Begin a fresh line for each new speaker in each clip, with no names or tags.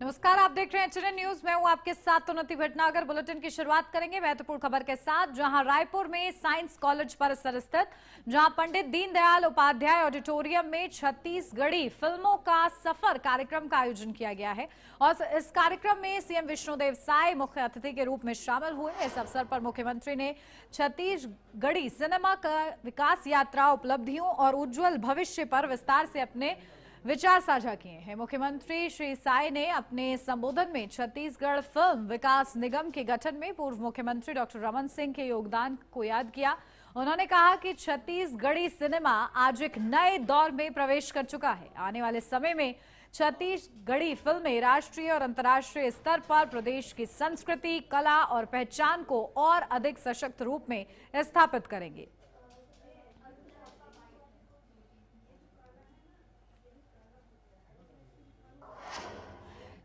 नमस्कार, आप देख रहे हैं एचएनएन न्यूज। मैं हूं आपके साथ उन्नति भटनागर। बुलेटिन की शुरुआत करेंगे महत्वपूर्ण खबर के साथ, जहां रायपुर में साइंस कॉलेज परिसर स्थित जहां पंडित दीनदयाल उपाध्याय ऑडिटोरियम में छत्तीसगढ़ी फिल्मों का सफर कार्यक्रम का आयोजन किया गया है और इस कार्यक्रम में सीएम विष्णुदेव साय मुख्य अतिथि के रूप में शामिल हुए। इस अवसर पर मुख्यमंत्री ने छत्तीसगढ़ी सिनेमा का विकास यात्रा, उपलब्धियों और उज्जवल भविष्य पर विस्तार से अपने विचार साझा किए हैं। मुख्यमंत्री श्री साय ने अपने संबोधन में छत्तीसगढ़ फिल्म विकास निगम के गठन में पूर्व मुख्यमंत्री डॉक्टर रमन सिंह के योगदान को याद किया। उन्होंने कहा कि छत्तीसगढ़ी सिनेमा आज एक नए दौर में प्रवेश कर चुका है। आने वाले समय में छत्तीसगढ़ी फिल्में राष्ट्रीय और अंतर्राष्ट्रीय स्तर पर प्रदेश की संस्कृति, कला और पहचान को और अधिक सशक्त रूप में स्थापित करेंगी।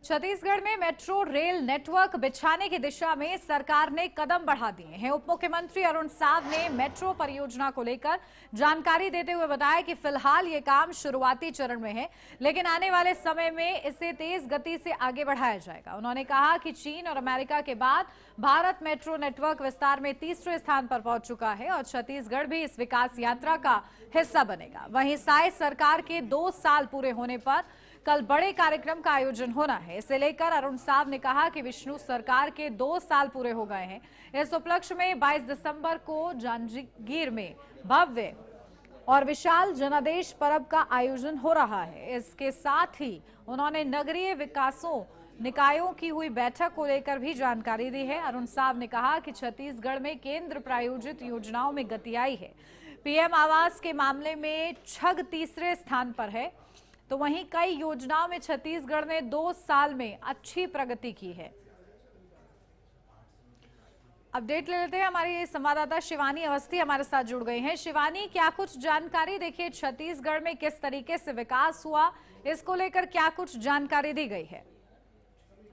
छत्तीसगढ़ में मेट्रो रेल नेटवर्क बिछाने की दिशा में सरकार ने कदम बढ़ा दिए हैं। उप मुख्यमंत्री अरुण साव ने मेट्रो परियोजना को लेकर जानकारी देते हुए बताया कि फिलहाल ये काम शुरुआती चरण में है, लेकिन आने वाले समय में इसे तेज गति से आगे बढ़ाया जाएगा। उन्होंने कहा कि चीन और अमेरिका के बाद भारत मेट्रो नेटवर्क विस्तार में तीसरे स्थान पर पहुंच चुका है और छत्तीसगढ़ भी इस विकास यात्रा का हिस्सा बनेगा। वहीं साय सरकार के 2 साल पूरे होने पर कल बड़े कार्यक्रम का आयोजन होना है। इसे लेकर अरुण साव ने कहा कि विष्णु सरकार के 2 साल पूरे हो गए हैं। इस उपलक्ष्य में 22 दिसंबर को जांजगीर में भव्य और विशाल जनादेश पर्व का आयोजन हो रहा है। इसके साथ ही उन्होंने नगरीय विकासों निकायों की हुई बैठक को लेकर भी जानकारी दी है। अरुण साव ने कहा कि छत्तीसगढ़ में केंद्र प्रायोजित योजनाओं में गति आई है। पीएम आवास के मामले में छग तीसरे स्थान पर है, तो वहीं कई योजनाओं में छत्तीसगढ़ ने 2 साल में अच्छी प्रगति की है। अपडेट ले लेते हैं, हमारी संवाददाता शिवानी अवस्थी हमारे साथ जुड़ गई हैं। शिवानी, क्या कुछ जानकारी? देखिए, छत्तीसगढ़ में किस तरीके से विकास हुआ, इसको लेकर क्या कुछ जानकारी दी गई है?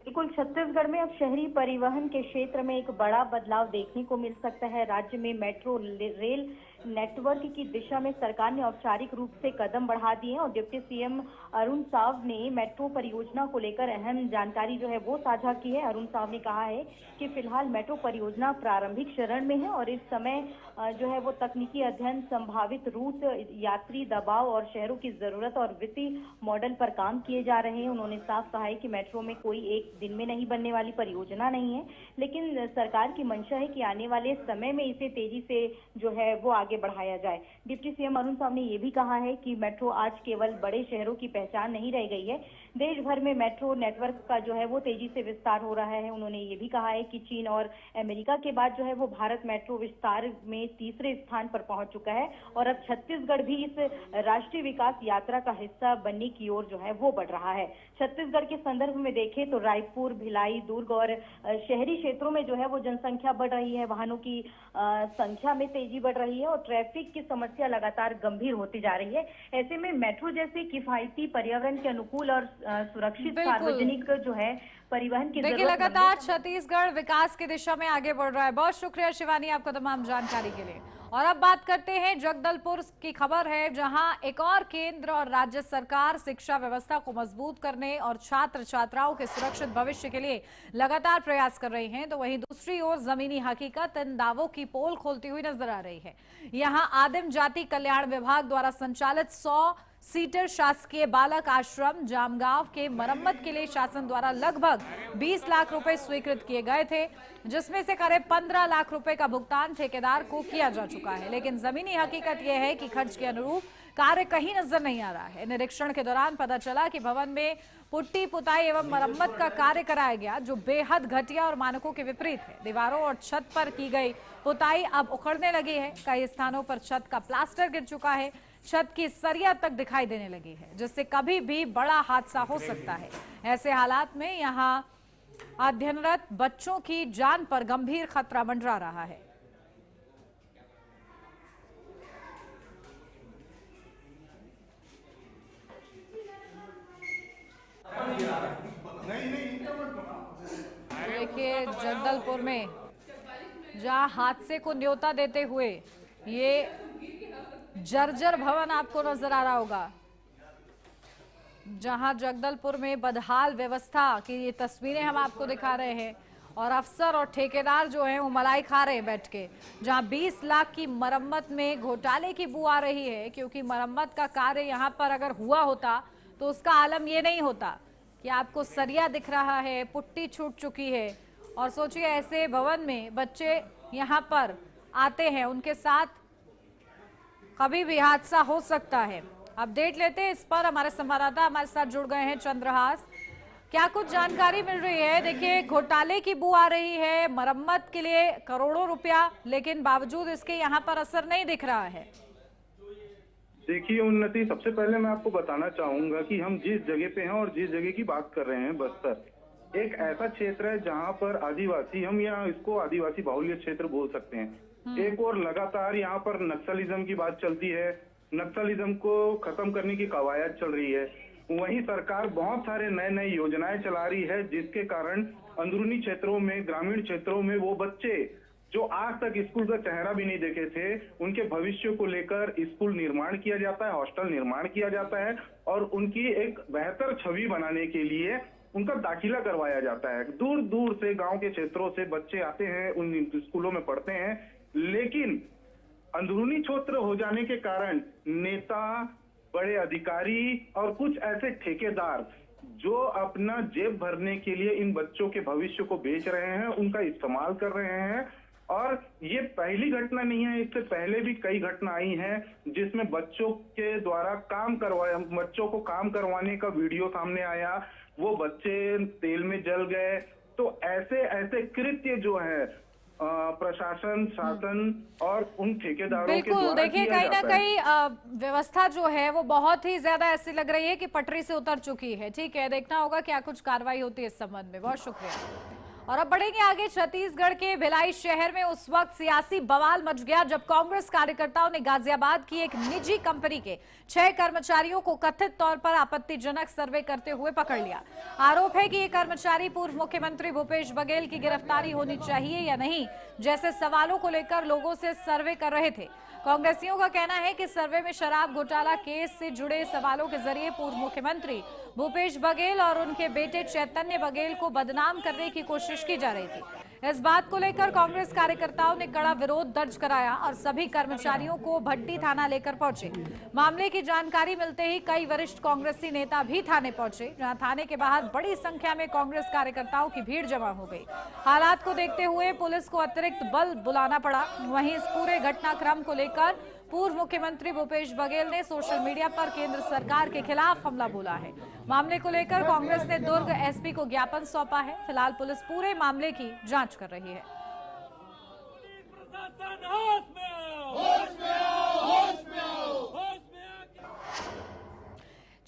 बिल्कुल, छत्तीसगढ़ में अब शहरी परिवहन के क्षेत्र में एक बड़ा बदलाव देखने को मिल सकता है। राज्य में मेट्रो रेल नेटवर्क की दिशा में सरकार ने औपचारिक रूप से कदम बढ़ा दिए हैं और डिप्टी सीएम अरुण साव ने मेट्रो परियोजना को लेकर अहम जानकारी जो है वो साझा की है। अरुण साव ने कहा है कि फिलहाल मेट्रो परियोजना प्रारंभिक चरण में है और इस समय जो है वो तकनीकी अध्ययन, संभावित रूट, यात्री दबाव और शहरों की जरूरत और वित्तीय मॉडल पर काम किए जा रहे हैं। उन्होंने साफ कहा है कि मेट्रो में कोई एक दिन में नहीं बनने वाली परियोजना नहीं है, लेकिन सरकार की मंशा है कि आने वाले समय में इसे तेजी से जो है वो आगे बढ़ाया जाए। डिप्टी सीएम अरुण साव ने यह भी कहा है कि मेट्रो आज केवल बड़े शहरों की पहचान नहीं रह गई है, देश भर में मेट्रो नेटवर्क का जो है वो तेजी से विस्तार हो रहा है। उन्होंने ये भी कहा है कि चीन और अमेरिका के बाद जो है वो भारत मेट्रो विस्तार में तीसरे स्थान पर पहुंच चुका है और अब छत्तीसगढ़ भी इस राष्ट्रीय विकास यात्रा का हिस्सा बनने की ओर जो है वो बढ़ रहा है। छत्तीसगढ़ के संदर्भ में देखें तो रायपुर, भिलाई, दुर्ग और शहरी क्षेत्रों में जो है वो जनसंख्या बढ़ रही है, वाहनों की संख्या में तेजी बढ़ रही है और ट्रैफिक की समस्या लगातार गंभीर होती जा रही है। ऐसे में मेट्रो जैसे किफायती, पर्यावरण के अनुकूल और सुरक्षित सार्वजनिक जो है परिवहन की
देखिए, लगातार छत्तीसगढ़ विकास की दिशा में आगे बढ़ रहा है। बहुत शुक्रिया शिवानी आपका तमाम जानकारी के लिए। और अब बात करते हैं जगदलपुर की खबर है, जहां एक और केंद्र और राज्य सरकार शिक्षा व्यवस्था को मजबूत करने और छात्र छात्राओं के सुरक्षित भविष्य के लिए लगातार प्रयास कर रही हैं, तो वहीं दूसरी ओर जमीनी हकीकत इन दावों की पोल खोलती हुई नजर आ रही है। यहां आदिम जाति कल्याण विभाग द्वारा संचालित 100 सीटर शासकीय बालक आश्रम जामगांव के मरम्मत के लिए शासन द्वारा लगभग 20 लाख रुपए स्वीकृत किए गए थे, जिसमें से करीब 15 लाख रुपए का भुगतान ठेकेदार को किया जा चुका है। लेकिन जमीनी हकीकत यह है कि खर्च के अनुरूप कार्य कहीं नजर नहीं आ रहा है। निरीक्षण के दौरान पता चला कि भवन में पुट्टी, पुताई एवं मरम्मत का कार्य कराया गया, जो बेहद घटिया और मानकों के विपरीत है। दीवारों और छत पर की गई पुताई अब उखड़ने लगी है। कई स्थानों पर छत का प्लास्टर गिर चुका है, छत की सरिया तक दिखाई देने लगी है, जिससे कभी भी बड़ा हादसा हो सकता है। ऐसे हालात में यहां अध्ययनरत बच्चों की जान पर गंभीर खतरा मंडरा रहा है। देखिए, जगदलपुर में जहां हादसे को न्योता देते हुए ये जर्जर भवन आपको नजर आ रहा होगा, जहां जगदलपुर में बदहाल व्यवस्था की ये तस्वीरें हम आपको दिखा रहे हैं और अफसर और ठेकेदार जो हैं वो मलाई खा रहे हैं बैठ के। जहां 20 लाख की मरम्मत में घोटाले की बू आ रही है, क्योंकि मरम्मत का कार्य यहां पर अगर हुआ होता तो उसका आलम ये नहीं होता कि आपको सरिया दिख रहा है, पुट्टी छूट चुकी है। और सोचिए ऐसे भवन में बच्चे यहाँ पर आते हैं, उनके साथ कभी भी हादसा हो सकता है। अपडेट लेते हैं इस पर, हमारे संवाददाता हमारे साथ जुड़ गए हैं चंद्रहास। क्या कुछ जानकारी मिल रही है? देखिए घोटाले की बू आ रही है, मरम्मत के लिए करोड़ों रुपया, लेकिन बावजूद इसके यहाँ पर असर नहीं दिख रहा है।
देखिए उन्नति, सबसे पहले मैं आपको बताना चाहूंगा कि हम जिस जगह पे हैं और जिस जगह की बात कर रहे हैं, बस्तर एक ऐसा क्षेत्र है जहां पर आदिवासी, हम यहाँ इसको आदिवासी बाहुल्य क्षेत्र बोल सकते हैं। एक और लगातार यहाँ पर नक्सलिज्म की बात चलती है, नक्सलिज्म को खत्म करने की कवायद चल रही है। वहीं सरकार बहुत सारे नए नए योजनाएं चला रही है, जिसके कारण अंदरूनी क्षेत्रों में, ग्रामीण क्षेत्रों में वो बच्चे जो आज तक स्कूल का चेहरा भी नहीं देखे थे, उनके भविष्य को लेकर स्कूल निर्माण किया जाता है, हॉस्टल निर्माण किया जाता है और उनकी एक बेहतर छवि बनाने के लिए उनका दाखिला करवाया जाता है। दूर दूर से, गांव के क्षेत्रों से बच्चे आते हैं, उन स्कूलों में पढ़ते हैं, लेकिन अंदरूनी क्षेत्र हो जाने के कारण नेता, बड़े अधिकारी और कुछ ऐसे ठेकेदार जो अपना जेब भरने के लिए इन बच्चों के भविष्य को बेच रहे हैं, उनका इस्तेमाल कर रहे हैं। और ये पहली घटना नहीं है, इससे पहले भी कई घटना आई हैं जिसमें बच्चों के द्वारा बच्चों को काम करवाने का वीडियो सामने आया, वो बच्चे तेल में जल गए। तो ऐसे ऐसे कृत्य जो है प्रशासन, शासन और उन ठेकेदारों के
बिल्कुल,
द्वारा
देखिए
किया
कहीं ना
जाता है।
कहीं व्यवस्था जो है वो बहुत ही ज्यादा ऐसी लग रही है कि पटरी से उतर चुकी है। ठीक है, देखना होगा क्या कुछ कार्रवाई होती है इस संबंध में। बहुत शुक्रिया। और अब बढ़ेंगे आगे। छत्तीसगढ़ के भिलाई शहर में उस वक्त सियासी बवाल मच गया जब कांग्रेस कार्यकर्ताओं ने गाजियाबाद की एक निजी कंपनी के 6 कर्मचारियों को कथित तौर पर आपत्तिजनक सर्वे करते हुए पकड़ लिया। आरोप है कि ये कर्मचारी पूर्व मुख्यमंत्री भूपेश बघेल की गिरफ्तारी होनी चाहिए या नहीं जैसे सवालों को लेकर लोगों से सर्वे कर रहे थे। कांग्रेसियों का कहना है कि सर्वे में शराब घोटाला केस से जुड़े सवालों के जरिए पूर्व मुख्यमंत्री भूपेश बघेल और उनके बेटे चैतन्य बघेल को बदनाम करने की कोशिश की जा रही थी। इस बात को लेकर कांग्रेस कार्यकर्ताओं ने कड़ा विरोध दर्ज कराया और सभी कर्मचारियों को भट्टी थाना लेकर पहुंचे। मामले की जानकारी मिलते ही कई वरिष्ठ कांग्रेसी नेता भी थाने पहुंचे, जहां थाने के बाहर बड़ी संख्या में कांग्रेस कार्यकर्ताओं की भीड़ जमा हो गई। हालात को देखते हुए पुलिस को अतिरिक्त बल बुलाना पड़ा। वहीं इस पूरे घटनाक्रम को लेकर पूर्व मुख्यमंत्री भूपेश बघेल ने सोशल मीडिया पर केंद्र सरकार के खिलाफ हमला बोला है। मामले को लेकर कांग्रेस ने दुर्ग एसपी को ज्ञापन सौंपा है। फिलहाल पुलिस पूरे मामले की जांच कर रही है।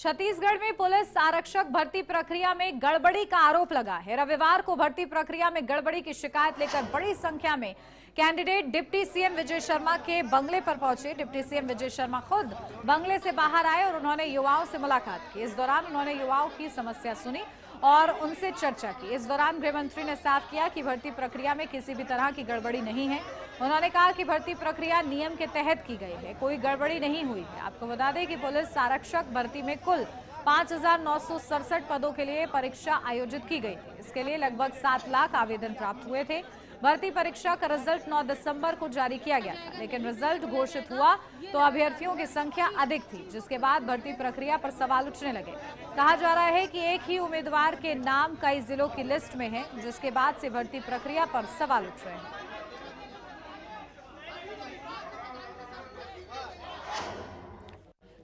छत्तीसगढ़ में पुलिस आरक्षक भर्ती प्रक्रिया में गड़बड़ी का आरोप लगा है। रविवार को भर्ती प्रक्रिया में गड़बड़ी की शिकायत लेकर बड़ी संख्या में candidate deputy CM Vijay Sharma के बंगले पर पहुंचे। डिप्टी सीएम विजय शर्मा खुद बंगले से बाहर आए और उन्होंने युवाओं से मुलाकात की। इस दौरान उन्होंने युवाओं की समस्या सुनी और उनसे चर्चा की। इस दौरान गृह मंत्री ने साफ किया कि भर्ती प्रक्रिया में किसी भी तरह की गड़बड़ी नहीं है। उन्होंने कहा कि भर्ती प्रक्रिया नियम के तहत की गई है, कोई गड़बड़ी नहीं हुई है। आपको बता दें कि पुलिस आरक्षक भर्ती में कुल 5,967 पदों के लिए परीक्षा आयोजित की गई थी। इसके लिए लगभग 7 लाख आवेदन प्राप्त हुए थे। भर्ती परीक्षा का रिजल्ट 9 दिसंबर को जारी किया गया था, लेकिन रिजल्ट घोषित हुआ तो अभ्यर्थियों की संख्या अधिक थी, जिसके बाद भर्ती प्रक्रिया पर सवाल उठने लगे। कहा जा रहा है कि एक ही उम्मीदवार के नाम कई जिलों की लिस्ट में है, जिसके बाद से भर्ती प्रक्रिया पर सवाल उठ रहे हैं।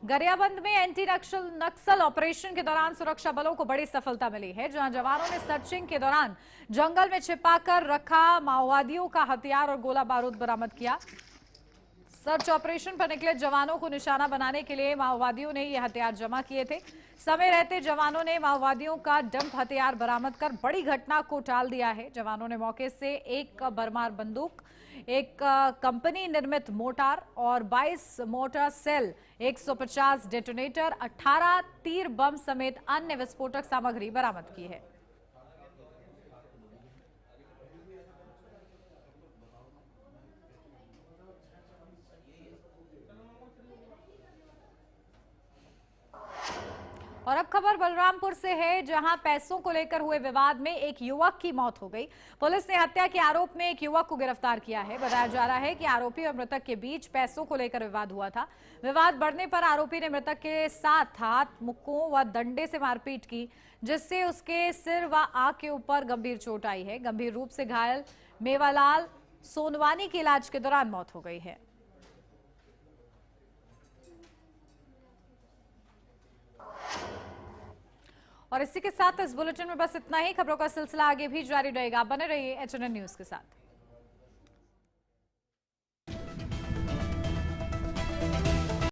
गरियाबंद में एंटी नक्सल ऑपरेशन के दौरान सुरक्षा बलों को बड़ी सफलता मिली है, जहां जवानों ने सर्चिंग के दौरान जंगल में छिपाकर रखा माओवादियों का हथियार और गोला बारूद बरामद किया। सर्च ऑपरेशन पर निकले जवानों को निशाना बनाने के लिए माओवादियों ने यह हथियार जमा किए थे। समय रहते जवानों ने माओवादियों का डंप हथियार बरामद कर बड़ी घटना को टाल दिया है। जवानों ने मौके से एक बरमार बंदूक, एक कंपनी निर्मित मोर्टार और 22 मोर्टार सेल, 150 डेटोनेटर, 18 तीर बम समेत अन्य विस्फोटक सामग्री बरामद की है। और अब खबर बलरामपुर से है, जहां पैसों को लेकर हुए विवाद में एक युवक की मौत हो गई। पुलिस ने हत्या के आरोप में एक युवक को गिरफ्तार किया है। बताया जा रहा है कि आरोपी और मृतक के बीच पैसों को लेकर विवाद हुआ था। विवाद बढ़ने पर आरोपी ने मृतक के साथ हाथ, मुक्कों व डंडे से मारपीट की, जिससे उसके सिर व आंख के ऊपर गंभीर चोट आई है। गंभीर रूप से घायल मेवालाल सोनवानी की इलाज के दौरान मौत हो गई है। और इसी के साथ इस बुलेटिन में बस इतना ही। खबरों का सिलसिला आगे भी जारी रहेगा। बने रहिए HNN न्यूज के साथ।